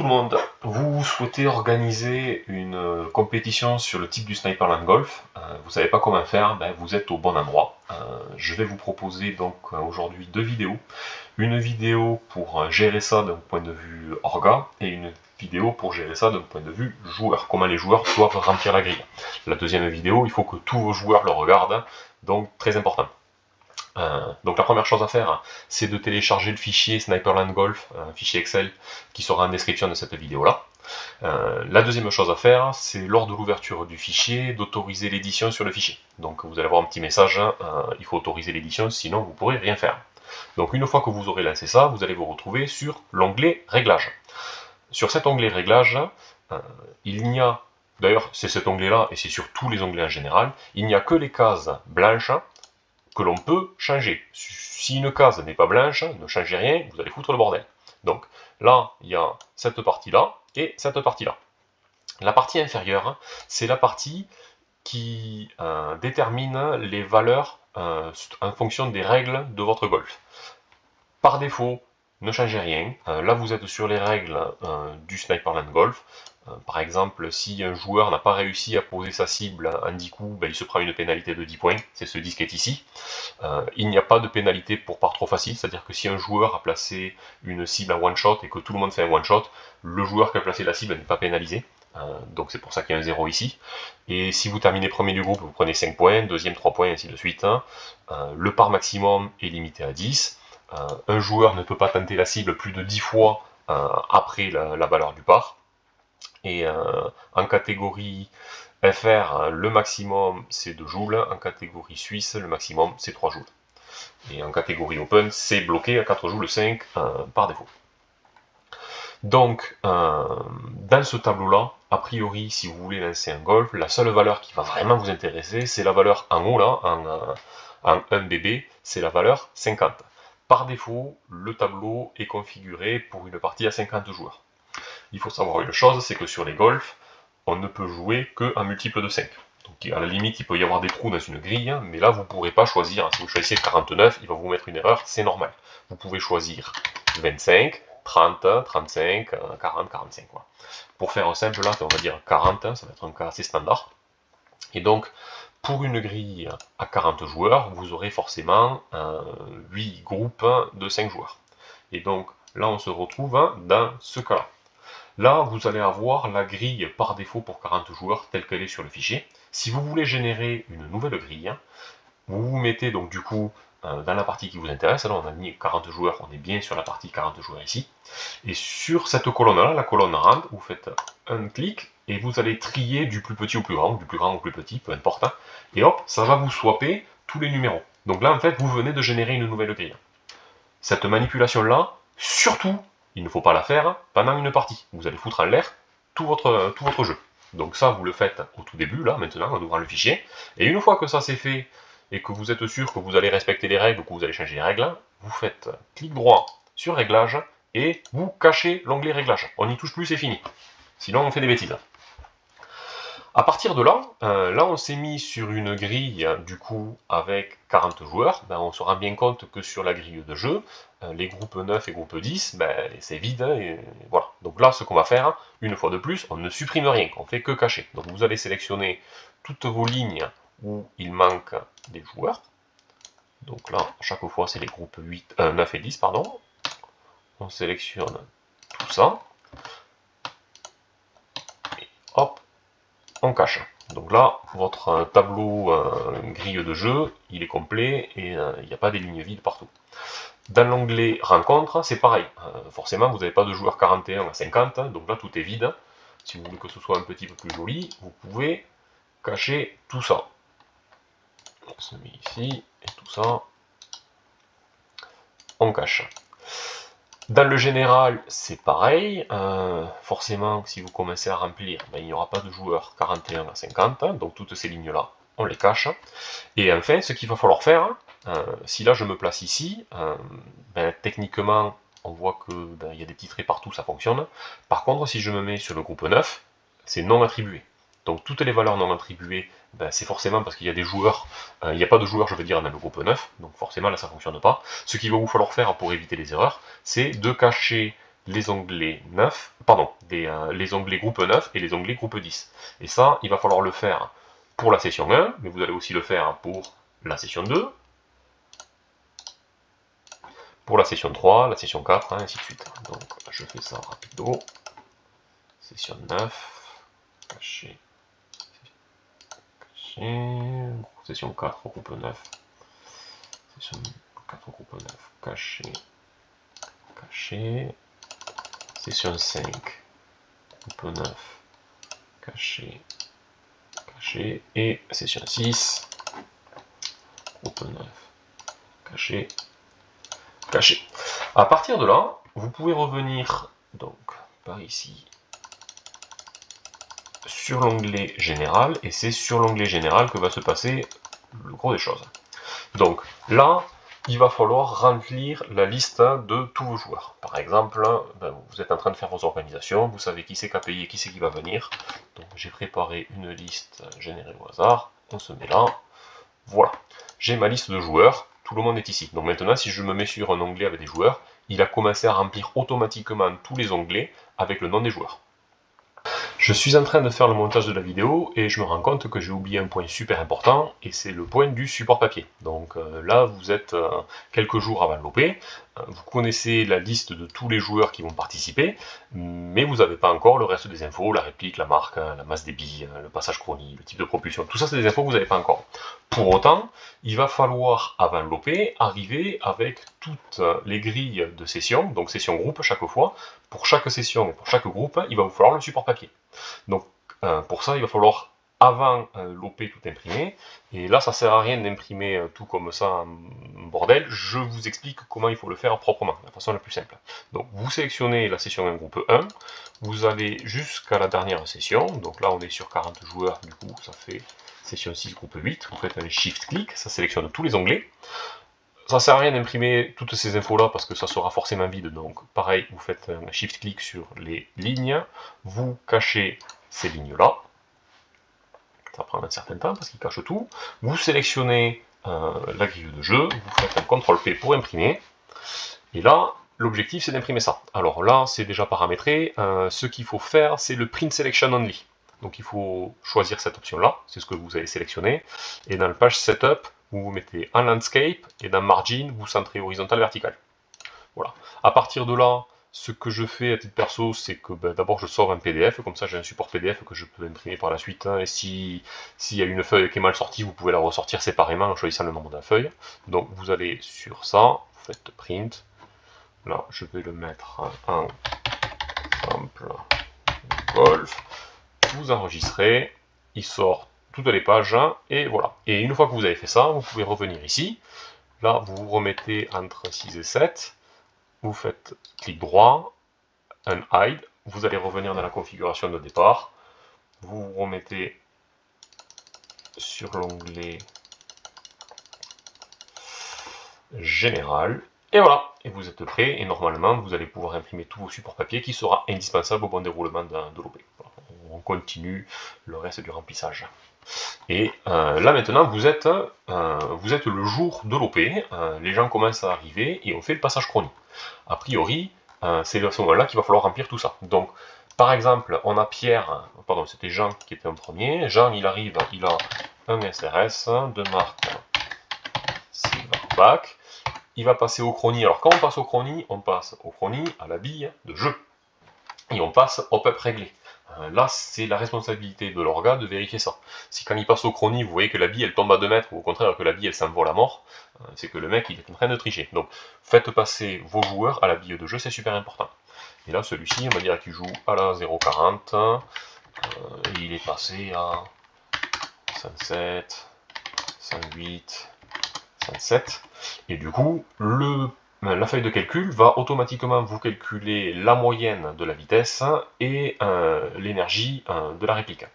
tout le monde, vous souhaitez organiser une compétition sur le type du Sniperland Golf, vous savez pas comment faire, vous êtes au bon endroit. Je vais vous proposer donc aujourd'hui deux vidéos. Une vidéo pour gérer ça d'un point de vue orga et une vidéo pour gérer ça d'un point de vue joueur, comment les joueurs doivent remplir la grille. La deuxième vidéo, il faut que tous vos joueurs le regardent, donc très important. Donc la première chose à faire, c'est de télécharger le fichier Sniperland Golf, un fichier Excel qui sera en description de cette vidéo-là. La deuxième chose à faire, c'est lors de l'ouverture du fichier, d'autoriser l'édition sur le fichier. Donc vous allez avoir un petit message, il faut autoriser l'édition, sinon vous ne pourrez rien faire. Donc une fois que vous aurez lancé ça, vous allez vous retrouver sur l'onglet Réglages. Sur cet onglet Réglages, il n'y a, d'ailleurs c'est cet onglet-là, et c'est sur tous les onglets en général, il n'y a que les cases blanches que l'on peut changer. Si une case n'est pas blanche, ne changez rien, vous allez foutre le bordel. Donc là, il y a cette partie-là et cette partie-là. La partie inférieure, c'est la partie qui détermine les valeurs en fonction des règles de votre golf. Par défaut, ne changez rien. Là, vous êtes sur les règles du Sniperland Golf. Par exemple, si un joueur n'a pas réussi à poser sa cible en 10 coups, il se prend une pénalité de 10 points, c'est ce disque qui est ici. Il n'y a pas de pénalité pour part trop facile, c'est-à-dire que si un joueur a placé une cible en one shot et que tout le monde fait un one shot, le joueur qui a placé la cible n'est pas pénalisé. Donc c'est pour ça qu'il y a un 0 ici. Et si vous terminez premier du groupe, vous prenez 5 points, deuxième 3 points, ainsi de suite. Le par maximum est limité à 10. Un joueur ne peut pas tenter la cible plus de 10 fois après la valeur du par. Et en catégorie FR, le maximum c'est 2 joules, en catégorie suisse, le maximum c'est 3 joules. Et en catégorie open, c'est bloqué à 4 joules 5 par défaut. Donc, dans ce tableau-là, a priori, si vous voulez lancer un golf, la seule valeur qui va vraiment vous intéresser, c'est la valeur en haut, là, en 1BB, c'est la valeur 50. Par défaut, le tableau est configuré pour une partie à 50 joueurs. Il faut savoir une chose, c'est que sur les golfs, on ne peut jouer qu'un multiple de 5. Donc à la limite, il peut y avoir des trous dans une grille, mais là, vous ne pourrez pas choisir. Si vous choisissez 49, il va vous mettre une erreur, c'est normal. Vous pouvez choisir 25, 30, 35, 40, 45. Quoi. Pour faire simple, là, on va dire 40, ça va être un cas assez standard. Et donc, pour une grille à 40 joueurs, vous aurez forcément 8 groupes de 5 joueurs. Et donc, là, on se retrouve dans ce cas-là. Là, vous allez avoir la grille par défaut pour 40 joueurs telle qu'elle est sur le fichier. Si vous voulez générer une nouvelle grille, vous vous mettez donc du coup dans la partie qui vous intéresse. Là, on a mis 40 joueurs, on est bien sur la partie 40 joueurs ici. Et sur cette colonne-là, la colonne rand, vous faites un clic et vous allez trier du plus petit au plus grand, ou du plus grand au plus petit, peu importe. Et hop, ça va vous swapper tous les numéros. Donc là, en fait, vous venez de générer une nouvelle grille. Cette manipulation-là, surtout, il ne faut pas la faire pendant une partie. Vous allez foutre en l'air tout votre jeu. Donc ça, vous le faites au tout début, là, maintenant, en ouvrant le fichier. Et une fois que ça c'est fait, et que vous êtes sûr que vous allez respecter les règles, ou que vous allez changer les règles, vous faites clic droit sur Réglages, et vous cachez l'onglet Réglages. On n'y touche plus, c'est fini. Sinon, on fait des bêtises. À partir de là, là on s'est mis sur une grille du coup avec 40 joueurs, on se rend bien compte que sur la grille de jeu, les groupes 9 et groupe 10, c'est vide, et voilà. Donc là ce qu'on va faire, une fois de plus, on ne supprime rien, on fait que cacher. Donc vous allez sélectionner toutes vos lignes où il manque des joueurs. Donc là, à chaque fois c'est les groupes 9 et 10, pardon. On sélectionne tout ça. Et hop, on cache. Donc là, votre tableau grille de jeu, il est complet et il n'y a pas des lignes vides partout. Dans l'onglet rencontre, c'est pareil. Forcément, vous n'avez pas de joueurs 41 à 50, donc là tout est vide. Si vous voulez que ce soit un petit peu plus joli, vous pouvez cacher tout ça. On se met ici, et tout ça, on cache. Dans le général, c'est pareil. Forcément, si vous commencez à remplir, il n'y aura pas de joueurs 41 à 50, donc toutes ces lignes-là, on les cache. Et enfin, ce qu'il va falloir faire, si là je me place ici, techniquement, on voit qu'il y a des petits traits partout, ça fonctionne. Par contre, si je me mets sur le groupe 9, c'est non attribué. Donc toutes les valeurs non attribuées, c'est forcément parce qu'il y a des joueurs, il n'y a pas de joueurs, je veux dire, dans le groupe 9, donc forcément là ça ne fonctionne pas. Ce qu'il va vous falloir faire pour éviter les erreurs, c'est de cacher les onglets 9, pardon, les onglets groupe 9 et les onglets groupe 10. Et ça, il va falloir le faire pour la session 1, mais vous allez aussi le faire pour la session 2, pour la session 3, la session 4, ainsi de suite. Donc je fais ça rapido. Session 9, caché, caché, session 4, groupe 9, session 4, groupe 9, caché, caché, session 5, groupe 9, caché, caché, et session 6, groupe 9, caché, caché. À partir de là, vous pouvez revenir donc par ici sur l'onglet général, et c'est sur l'onglet général que va se passer le gros des choses. Donc là, il va falloir remplir la liste de tous vos joueurs. Par exemple, vous êtes en train de faire vos organisations, vous savez qui c'est qui a payé, qui c'est qui va venir. Donc j'ai préparé une liste générée au hasard, on se met là, voilà. J'ai ma liste de joueurs, tout le monde est ici. Donc maintenant, si je me mets sur un onglet avec des joueurs, il a commencé à remplir automatiquement tous les onglets avec le nom des joueurs. Je suis en train de faire le montage de la vidéo et je me rends compte que j'ai oublié un point super important, et c'est le point du support papier. Donc là, vous êtes quelques jours avant l'OP, vous connaissez la liste de tous les joueurs qui vont participer, mais vous n'avez pas encore le reste des infos, la réplique, la marque, la masse des billes, le passage chronie, le type de propulsion. Tout ça, c'est des infos que vous n'avez pas encore. Pour autant, il va falloir, avant l'OP, arriver avec toutes les grilles de session, donc session groupe chaque fois. Pour chaque session et pour chaque groupe, il va vous falloir le support papier. Donc pour ça, il va falloir avant l'OP tout imprimer, et là ça sert à rien d'imprimer tout comme ça en bordel. Je vous explique comment il faut le faire proprement, de la façon la plus simple. Donc vous sélectionnez la session 1 groupe 1, vous allez jusqu'à la dernière session, donc là on est sur 40 joueurs, du coup ça fait session 6 groupe 8, vous faites un shift-click, ça sélectionne tous les onglets. Ça sert à rien d'imprimer toutes ces infos là parce que ça sera forcément vide, donc pareil, vous faites un shift-click sur les lignes, vous cachez ces lignes là, ça prend un certain temps parce qu'il cache tout, vous sélectionnez la grille de jeu, vous faites un CTRL-P pour imprimer, et là, l'objectif c'est d'imprimer ça. Alors là, c'est déjà paramétré, ce qu'il faut faire c'est le Print Selection Only. Donc il faut choisir cette option là, c'est ce que vous avez sélectionné, et dans le page Setup, vous mettez un landscape, et dans margin, vous centrez horizontal vertical. Voilà. À partir de là, ce que je fais à titre perso, c'est que d'abord je sors un PDF, comme ça j'ai un support PDF que je peux imprimer par la suite, et s'il y a une feuille qui est mal sortie, vous pouvez la ressortir séparément en choisissant le nombre de la feuille. Donc vous allez sur ça, vous faites print, là je vais le mettre en simple golf, vous enregistrez, il sort toutes les pages, et voilà. Et une fois que vous avez fait ça, vous pouvez revenir ici, là vous vous remettez entre 6 et 7, vous faites clic droit, un hide, vous allez revenir dans la configuration de départ, vous vous remettez sur l'onglet général, et voilà, et vous êtes prêt, et normalement vous allez pouvoir imprimer tous vos supports papier qui sera indispensable au bon déroulement de l'OP. On continue le reste du remplissage. Et là maintenant vous êtes le jour de l'OP, les gens commencent à arriver et on fait le passage chronie. A priori, c'est à ce moment-là qu'il va falloir remplir tout ça. Donc par exemple, on a Pierre, pardon, c'était Jean qui était en premier. Jean, il arrive, il a un SRS de marque Silverback. Il va passer au chronie. Alors quand on passe au chronie à la bille de jeu. Et on passe hop-up réglé. Là, c'est la responsabilité de l'orga de vérifier ça. Si quand il passe au chronie, vous voyez que la bille elle tombe à 2 mètres, ou au contraire que la bille elle s'envole à mort, c'est que le mec il est en train de tricher. Donc faites passer vos joueurs à la bille de jeu, c'est super important. Et là, celui-ci, on va dire qu'il joue à la 0,40, et il est passé à 107, 108, 107, et du coup, la feuille de calcul va automatiquement vous calculer la moyenne de la vitesse et l'énergie de la réplique.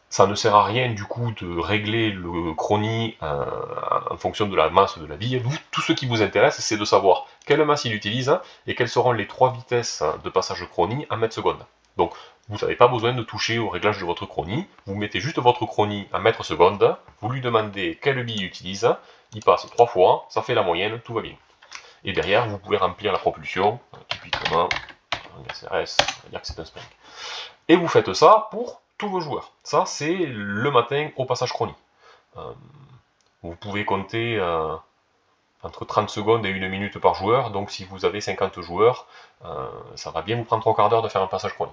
Ça ne sert à rien du coup de régler le chronie en fonction de la masse de la bille. Tout ce qui vous intéresse, c'est de savoir quelle masse il utilise et quelles seront les 3 vitesses de passage chronie en mètres secondes. Donc vous n'avez pas besoin de toucher au réglage de votre chronie, vous mettez juste votre chronie en mètres secondes, vous lui demandez quelle bille il utilise, il passe 3 fois, ça fait la moyenne, tout va bien. Et derrière, vous pouvez remplir la propulsion, typiquement, un SRS, on va dire que c'est un spring. Et vous faites ça pour tous vos joueurs. Ça, c'est le matin au passage chronie. Vous pouvez compter entre 30 secondes et 1 minute par joueur, donc si vous avez 50 joueurs, ça va bien vous prendre 3 quarts d'heure de faire un passage chronie.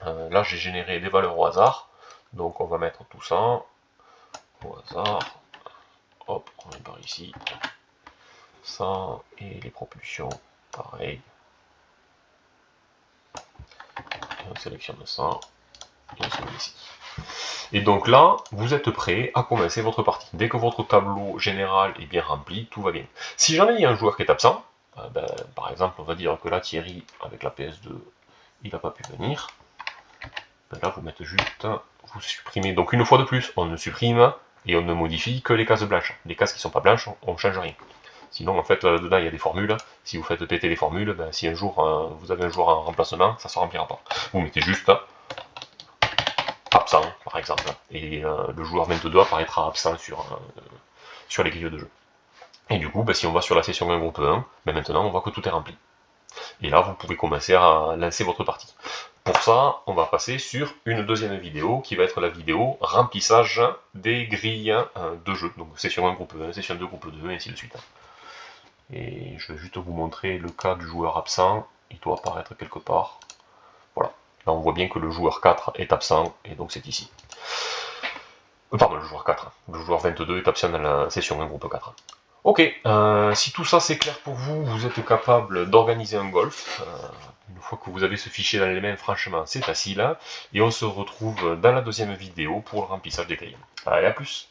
Là, j'ai généré des valeurs au hasard, donc on va mettre tout ça au hasard. Hop, on va par ici. Ça, et les propulsions, pareil. Et on sélectionne ça, et on se met ici. Et donc là, vous êtes prêt à commencer votre partie. Dès que votre tableau général est bien rempli, tout va bien. Si jamais il y a un joueur qui est absent, par exemple, on va dire que là, Thierry, avec la PS2, il n'a pas pu venir. Là, vous mettez juste, vous supprimez. Donc une fois de plus, on ne supprime et on ne modifie que les cases blanches. Les cases qui ne sont pas blanches, on ne change rien. Sinon, en fait, dedans, il y a des formules. Si vous faites péter les formules, si un jour vous avez un joueur en remplacement, ça ne se remplira pas. Vous mettez juste absent, par exemple. Et le joueur 22 apparaîtra absent sur les grilles de jeu. Et du coup, si on va sur la session 1 groupe 1, maintenant, on voit que tout est rempli. Et là, vous pouvez commencer à lancer votre partie. Pour ça, on va passer sur une deuxième vidéo, qui va être la vidéo remplissage des grilles de jeu. Donc session 1 groupe 1, session 2 groupe 2, et ainsi de suite. Et je vais juste vous montrer le cas du joueur absent. Il doit apparaître quelque part. Voilà. Là, on voit bien que le joueur 4 est absent, et donc c'est ici. Pardon, le joueur 4. Le joueur 22 est absent dans la session 1 groupe 4. Ok, si tout ça c'est clair pour vous, vous êtes capable d'organiser un golf. Une fois que vous avez ce fichier dans les mains, franchement, c'est facile. Et on se retrouve dans la deuxième vidéo pour le remplissage des grilles. Allez, à plus!